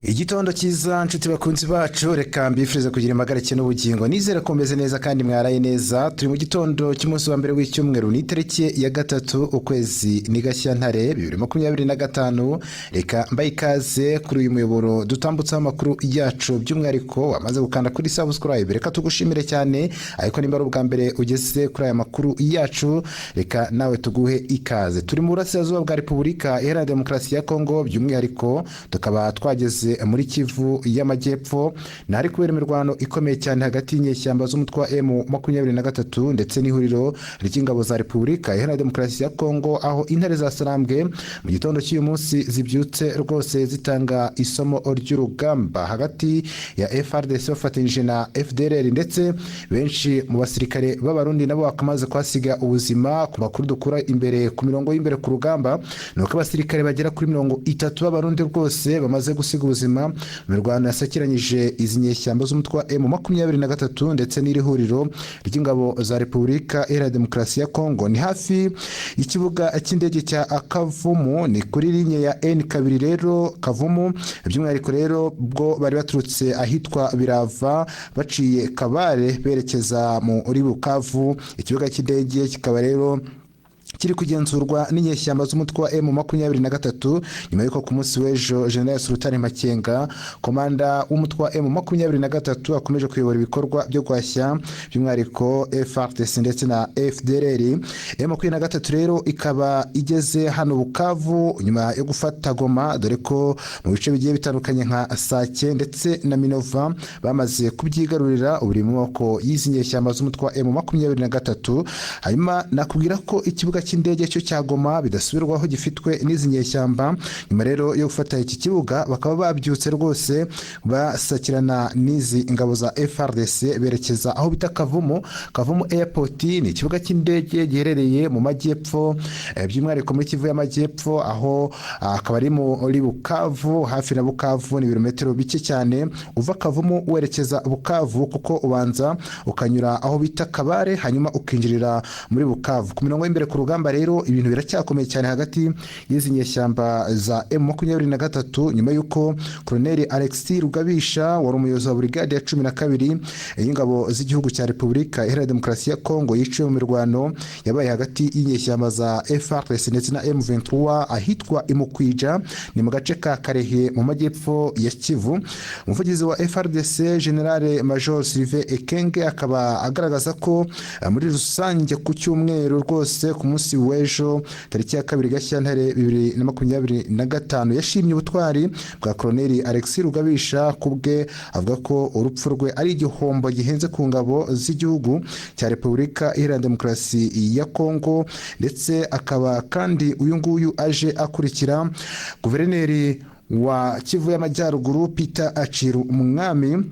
Igitondo cyiza nshuti bakunzi bacu, reka mbifurize kugira impagarike n'ubugingo. Nizere ko meze neza kandi mwaraye neza. Turi mu gitondo cy'umunsi wa mbere w'icyumweru, ni tariki ya 3 ukwezi ni Gashyantare 2025. Reka mbaye ikaze kuri uyu muyoboro dutambutsaho amakuru yacu, by'umwihariko wamaze gukanda kuri subscribe. Reka tugushimire cyane, ariko nimba ari ubwa mbere ugeze kuri aya makuru yacu, reka nawe tuguhe ikaze. Turi mu burasirazuba bwa Repubulika Iharanira Demokarasi ya Kongo, by'umwihariko tukaba twageze muri Kivu y'Amajyepfo, nari kubera imirwano ikomeye cyane hagati y'inyeshyamba z'umutwe wa M23 ndetse n'ihuriro ry'ingabo za Repubulika Iharanira Demokarasi ya Kongo, aho intare za Sarambwe mu gitondo cy'uyu munsi zibyutse rwose zitanga isomo ry'urugamba hagati ya FARDC bafatanyije na FDLR, ndetse benshi mu basirikare b'abarundi nabo bakamaze kwasiga ubuzima. Ku makuru dukura imbere ku mirongo y'imbere ku rugamba, nuko abasirikare bagera kuri 30 b'abarundi rwose bamaze gusiga ubuzima mu mirwano yasakiranyije izi nyeshyamba z'umutwe wa M23 ndetse n'iri huriro ry'ingabo za Repubulika Iharanira Demokarasi ya Kongo. Ni hafi y'ikibuga cy'indege cya Kavumu, ni kuri linye ya N2 rero Kavumu, by'umwihariko rero bwo bari baturutse ahitwa Birava baciye Kabare berekeza muri Bukavu. Ikibuga cy'indege kikaba rero kiri kugenzurwa n'inyeshyamba z'umutwe wa M23, nyuma y'uko ku munsi w'ejo General Sultan Makenga, komanda w'umutwe wa M23, akomeje kuyobora ibikorwa byo guhashya by'umwihariko FARDC ndetse na FDLR. M23 rero ikaba igeze hano Bukavu nyuma yo gufata Goma, dore ko mu bice bigiye bitandukanye nka Sake ndetse na Minova bamaze kubyigarurira buri mu moko y'izi nyeshyamba z'umutwe wa M23. Hanyuma nakubwira ko ikibuga cy'indege cyo cya Goma bidasubirwaho gifitwe n'izi nyeshyamba. Nyuma rero yo gufata iki kibuga, bakaba babyutse rwose basakirana n'izi ingabo za FARDC berekeza aho bita Kavumu Airport. Ni ikibuga cy'indege giherereye mu majyepfo, by'umwihariko muri Kivu y'Amajyepfo, aho akaba ari muri Bukavu, hafi na Bukavu ni ibirometero bike cyane uva Kavumu werekeza Bukavu, kuko ubanza ukanyura aho bita Kabare hanyuma ukinjirira muri Bukavu. Ku mirongo y'imbere ku rugamba rero ibintu biracyakomeye cyane hagati y'izi nyeshyamba za M23, nyuma y'uko Colonel Alexis Rugabisha wari umuyobozi wa brigade ya 12 y'ingabo z'igihugu cya Repubulika Iharanira Demokarasi ya Kongo yiciwe mu mirwano yabaye hagati y'inyeshyamba za FARDC ndetse na M23 ahitwa Imukwija, ni mu gace ka Karehe mu majyepfo ya Kivu. Umuvugizi wa FARDC General Major Sylvain Ekenge akaba agaragaza ko muri rusange ku cyumweru rwose ku munsi w'ejo tariki ya 2 Gashyantare 2025 yashimye ubutwari bwa Colonel Alexis Rugabisha. Kubwe avuga ko urupfu rwe ari igihombo gihenze ku ngabo z'igihugu cya Repubulika Iharanira Demokarasi ya Kongo, ndetse akaba kandi uyu nguyu aje akurikira guverineri wa Kivu y'Amajyaruguru Peter Achiru Umwami,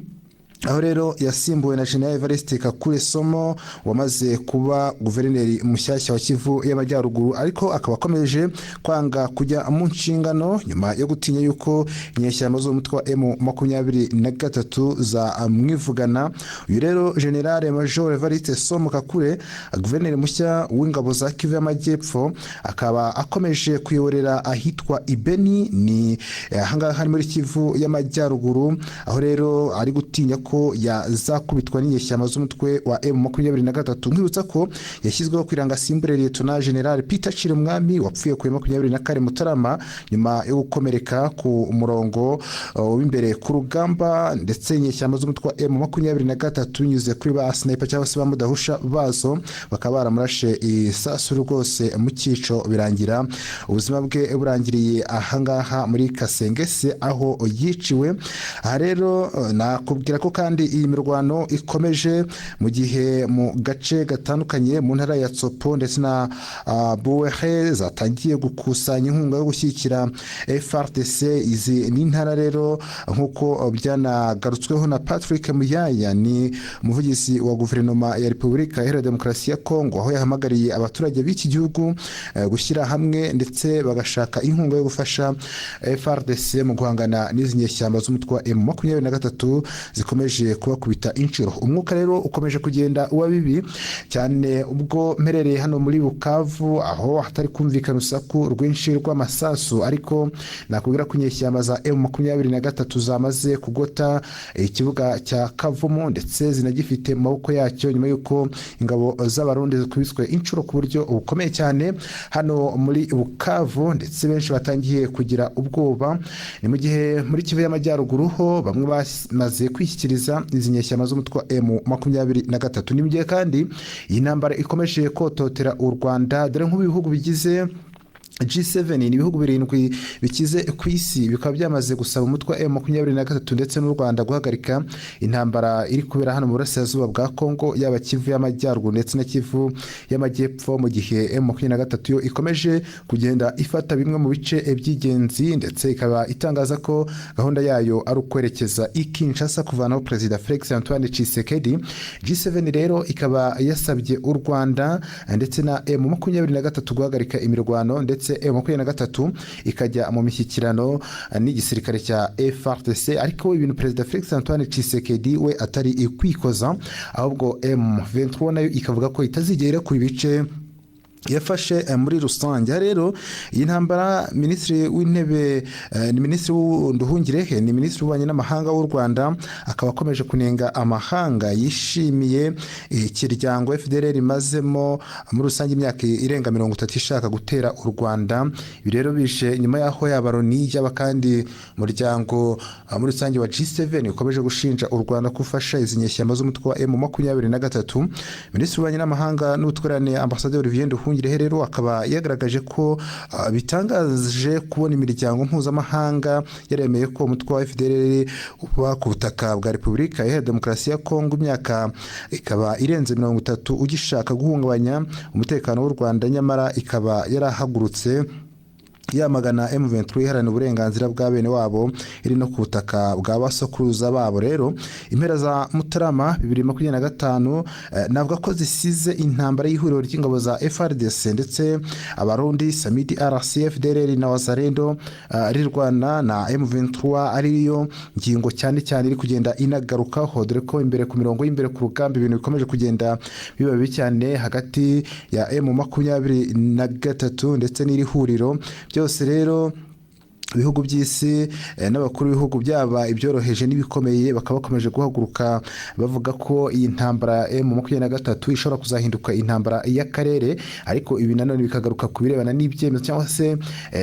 aho rero yasimbuwe na General Evariste Kakule Somo wamaze kuba guverineri mushyashya wa Kivu y'Amajyaruguru, ariko akaba akomeje kwanga kujya mu nshingano nyuma yo gutinya yuko inyeshyamba z'umutwe wa M23 za mwivugana. Uyu rero General Major Evariste Somo Kakule, guverineri mushya w'ingabo za Kivu y'Amajyepfo, akaba akomeje kuyoborera ahitwa Ibeni, ni ahangaha hari muri Kivu y'Amajyaruguru, aho rero ari gutinya ko yazakubitwa n'inyeshyamba z'umutwe wa M23. Nkibutsa ko yashyizweho kwiranga simbure Lieutenant General Peter Chirumwami wapfuye ku 24 Mutarama nyuma yo gukomereka ku murongo w'imbere ku rugamba, ndetse inyeshyamba z'umutwe wa M23 nyuze kuri ba sniper cyangwa se bamudahusha bazo bakaba baramurashe isasu rwose mu cyico, birangira ubuzima bwe burangiriye ahangaha muri Kasengese aho yiciwe. Aha rero nakubwira ko kandi iyi mirwano ikomeje mu gihe mu gace gatandukanye mu ntara ya Tsopo ndetse na Buehe zatangiye gukusanya inkunga yo gushyigikira FARDC. Izi ni intara rero nk'uko byanagarutsweho na Patrick Muyaya, ni umuvugizi wa guverinoma ya Repubulika Iharanira Demokarasi ya Kongo, aho yahamagariye abaturage b'iki gihugu gushyira hamwe ndetse bagashaka inkunga yo gufasha FARDC mu guhangana n'izi nyeshyamba z'umutwe wa M23 zikomeje ikomeje kubakubita inshuro. Umwuka rero ukomeje kugenda uba bibi cyane ubwo mperereye hano muri Bukavu, aho hatari kumvikana urusaku rwinshi rw'amasasu, ariko nakubwira ko inyeshyamba za M23 zamaze kugota ikibuga cya Kavumu ndetse zinagifite mu maboko yacyo nyuma y'uko ingabo z'abarundi zikubiswe inshuro ku buryo bukomeye cyane hano muri Bukavu, ndetse benshi batangiye kugira ubwoba. Ni mu gihe muri Kivu y'Amajyaruguru ho bamwe bamaze kwishyikiriza izi nyeshyamba z'umutwe wa M23. Ni mu gihe kandi iyi ntambara ikomeje kototera u Rwanda, dore nk'ibihugu bigize G7 ni ibihugu 7 bikize ku isi bikaba byamaze gusaba umutwe wa M23 ndetse n'u Rwanda guhagarika intambara iri kubera hano mu burasirazuba bwa Kongo, yaba Kivu y'Amajyaruguru ndetse na Kivu y'Amajyepfo, mu gihe M23 yo ikomeje kugenda ifata bimwe mu bice by'ingenzi, ndetse ikaba itangaza ko gahunda yayo ari ukwerekeza i Kinshasa kuvanaho Perezida Felix Antoine Tshisekedi. G7 rero ikaba yasabye u Rwanda ndetse na M23 guhagarika imirwano, ndetse M23 ikajya mu mishyikirano n'igisirikare cya FARDC, ariko ibintu Perezida Felix Antoine Tshisekedi we atari kwikoza, ahubwo M23 nayo ikavuga ko itazigera kuri bice yafashe muri rusange. Rero iyi ntambara Minisitiri w'Intebe ni Minisitiri Nduhungirehe, ni Minisitiri w'Ububanyi n'Amahanga w'u Rwanda, akaba akomeje kunenga amahanga yishimiye ikiryango FDLR imazemo muri rusange imyaka irenga 30 ishaka gutera u Rwanda. Ibi rero bishe nyuma yaho y'abaroni yaba kandi muryango muri rusange wa G7 ukomeje gushinja u Rwanda kufasha izi nyeshyamba z'umutwe wa M23. Minisitiri w'Ububanyi n'Amahanga n'Ubutwererane Ambassadeur Olivier Nduhungirehe rero akaba yagaragaje ko bitangaje kubona imiryango mpuzamahanga yaremeye ko umutwe wa FDLR uba ku butaka bwa Repubulika ya Demokarasi ya Kongo imyaka ikaba irenze 30 ugishaka guhungabanya umutekano w'u Rwanda, nyamara ikaba yarahagurutse yamagana M23 iharanira uburenganzira bwa bene wabo iri no ku butaka bwa basokuruza babo. Rero impera za Mutarama 2025 navuga ko zisize intambara y'ihuriro ry'ingabo za FARDC ndetse abarundi Samidi RCF FDLR na Wazalendo rirwana na M23 ariyo ngingo cyane cyane iri kugenda inagarukaho, dore ko imbere ku mirongo y'imbere ku rugamba ibintu bikomeje kugenda biba bibi cyane hagati ya M23 ndetse n'iri huriro. Byose rero ibihugu by'isi n'abakuru b'ibihugu byaba ibyoroheje n'ibikomeye bakaba bakomeje guhaguruka bavuga ko iyi ntambara M23 ishobora kuzahinduka intambara y'akarere, ariko ibi nanone bikagaruka ku birebana n'ibyemezo cyangwa se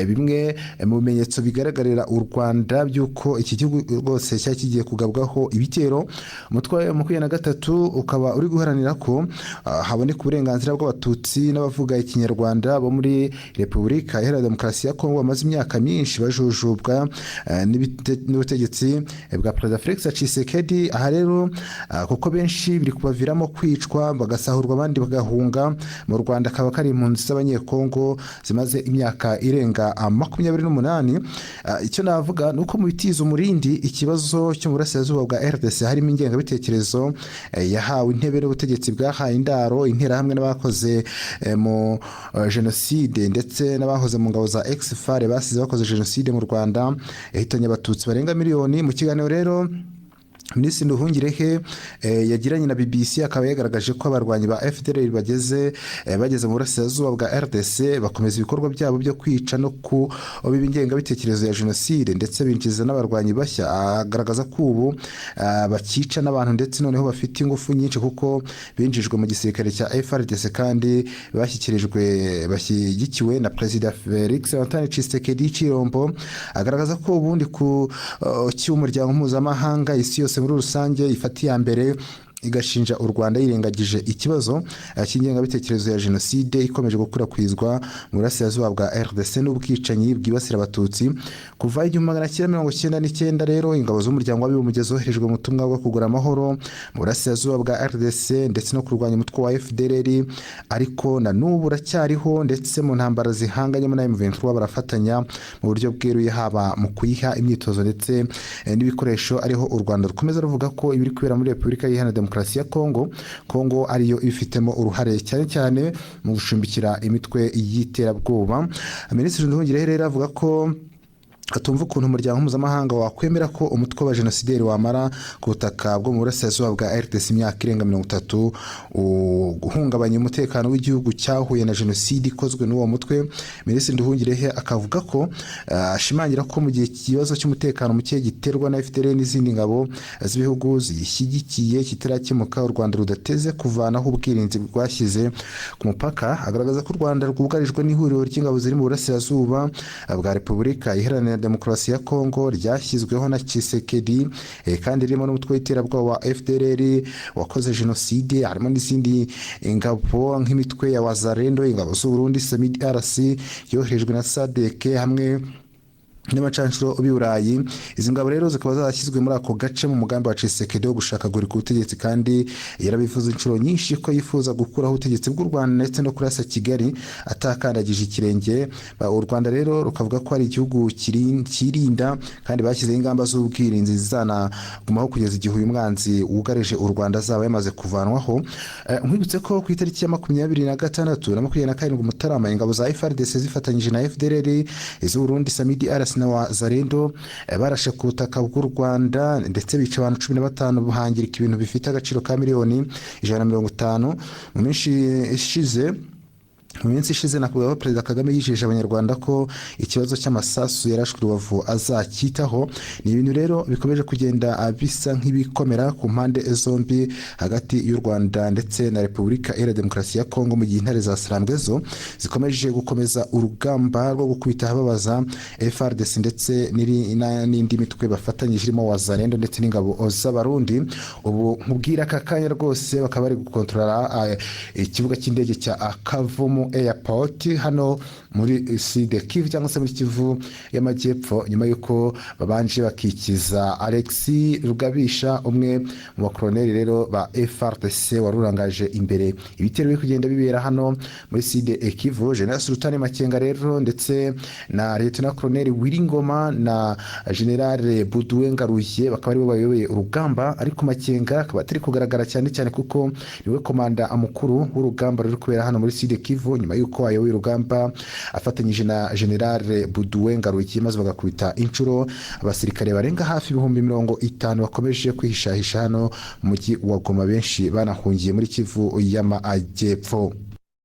bimwe mu bimenyetso bigaragarira u Rwanda by'uko iki gihugu rwose cyari kigiye kugabwaho ibitero. Umutwe wa M23 ukaba uri guharanira ko haboneka uburenganzira bw'abatutsi n'abavuga ikinyarwanda bo muri Repubulika Iharanira Demokarasi ya Kongo bamaze imyaka myinshi jujubwa n'ubutegetsi bwa Perezida Felix Tshisekedi. Aha rero kuko benshi biri kubaviramo kwicwa bagasahurwa abandi bagahunga mu Rwanda, akaba kari impunzi z'abanyekongo zimaze imyaka irenga 28. Icyo navuga nuko mu bitiza umurindi ikibazo cyo mu burasirazuba bwa RDC harimo ingengabitekerezo yahawe intebe n'ubutegetsi bwahaye indaro interahamwe n'abakoze mu jenoside ndetse n'abahoze mu ngabo za ex-FARC basize bakoze jenoside mu Rwanda yahitanye abatutsi barenga miliyoni. Mu kiganiro rero Minisitiri Nduhungirehe yagiranye na BBC akaba yagaragaje ko abarwanyi ba FDLR bageze mu burasirazuba bwa RDC bakomeza ibikorwa byabo byo kwica no ku b'ingengabitekerezo ya jenoside ndetse binjiza n'abarwanyi bashya. Agaragaza ko ubu bakica n'abantu ndetse noneho bafite ingufu nyinshi kuko binjijwe mu gisirikare cya FARDC kandi bashyigikiwe na Perezida Felix Antoine Tshisekedi Chilombo. Agaragaza ko ubundi ku cy'umuryango mpuzamahanga isi yose muri rusange ifatiye mbere igashinja u Rwanda yirengagije ikibazo cy'ingengabitekerezo ya jenoside ikomeje gukwirakwizwa mu burasirazuba bwa RDC n'ubwicanyi bwibasira abatutsi kuva 1999. Rero ingabo z'umuryango w'abibumbye zoherejwe mu butumwa bwo kugura amahoro mu burasirazuba bwa RDC ndetse no kurwanya umutwe wa FDLR, ariko na n'ubu racyariho ndetse mu ntambara zihanganye na M23 barafatanya mu buryo bweruye haba mu kuyiha imyitozo ndetse n'ibikoresho, ariho u Rwanda rukomeza ruvuga ko ibiri kubera muri Repubulika Iharanira Demokarasi ya Kongo ariyo ifitemo uruhare cyane cyane mu gushumbikira imitwe y'iterabwoba. Minisitiri Nduhungirehe rero avuga ko atumva ukuntu umuryango mpuzamahanga wakwemera ko umutwe wa jenosideri wamara ku butaka bwo mu burasirazuba bwa RDC imyaka irenga 30 guhungabanya umutekano w'igihugu cyahuye na jenoside ikozwe n'uwo mutwe. Minisitiri Nduhungirehe akavuga ko ashimangira ko mu gihe ikibazo cy'umutekano muke giterwa na FDL n'izindi ngabo z'ibihugu zishyigikiye kitarakemuka, u Rwanda rudateze kuvanaho ubwirinzi bwashyize ku mupaka. Agaragaza ko u Rwanda rwugarijwe n'ihuriro ry'ingabo ziri mu burasirazuba bwa Repubulika Iharanira Demokarasi ya Kongo ryashyizweho na Tshisekedi, kandi ririmo n'umutwe w'iterabwoba wa FDLR wakoze jenoside, harimo n'izindi ingabo nk'imitwe ya Wazalendo, ingabo z'u Burundi, SAMIDRC yoherejwe na SADC hamwe n'amacanshuro b'Iburayi. Izi ngabo rero zikaba zashyizwe muri ako gace mu mugambi wa Tshisekedi wo gushaka gurika ubutegetsi, kandi yarabivuze inshuro nyinshi ko yifuza gukuraho ubutegetsi bw'u Rwanda ndetse no kurasa Kigali atakandagije ikirenge. U Rwanda rero rukavuga ko ari igihugu kirinda, kandi bashyizeho ingamba z'ubwirinzi zizanagumaho kugeza igihe uyu mwanzi wugarije u Rwanda azaba yamaze kuvanwaho. Nkwibutse ko ku itariki ya 26 na 27 Mutarama ingabo za FARDC zifatanyije na FDLR, iz'u Burundi, SAMIDRC na Wazalendo barashe ku butaka bw'u Rwanda ndetse bica abantu 15 buhangirika ibintu bifite agaciro ka miliyoni 150. Mu minsi ishize nakubwiye ko Perezida Kagame yijeje abanyarwanda ko ikibazo cy'amasasu yarashwe Rubavu azacyitaho. Ni ibintu rero bikomeje kugenda bisa nk'ibikomera ku mpande zombi hagati y'u Rwanda ndetse na Repubulika Iharanira Demokarasi ya Kongo, mu gihe intare za Sarambwezo zikomeje gukomeza urugamba rwo gukubita ababaza FARDC ndetse n'indi mitwe bafatanyije irimo Wazalendo ndetse n'ingabo z'Abarundi. Ubu nkubwira aka kanya rwose bakaba bari gukontorora ikibuga cy'indege cya Kavumu Airport hano muri Sud Kivu cyangwa se muri Kivu y'Amajyepfo, nyuma yuko babanje bakikiza Alexis Rugabisha, umwe mu bakoloneli rero ba FARDC warurangaje imbere ibitero biri kugenda bibera hano muri Sud Kivu. General Sultan Makenga rero ndetse na Lieutenant Colonel Wiringoma na General Baudouin Ngaruye bakaba aribo bayoboye urugamba, ariko Makenga akaba atari kugaragara cyane kuko niwe komanda mukuru w'urugamba ruri kubera hano muri Sud Kivu, nyuma yuko ayoboye urugamba afatanyije na General Baudouin Ngaruye, maze bagakubita inshuro abasirikare barenga hafi 50 bakomeje kwihishahisha hano mu mujyi wa Goma, benshi banahungiye muri Kivu y'Amajyepfo.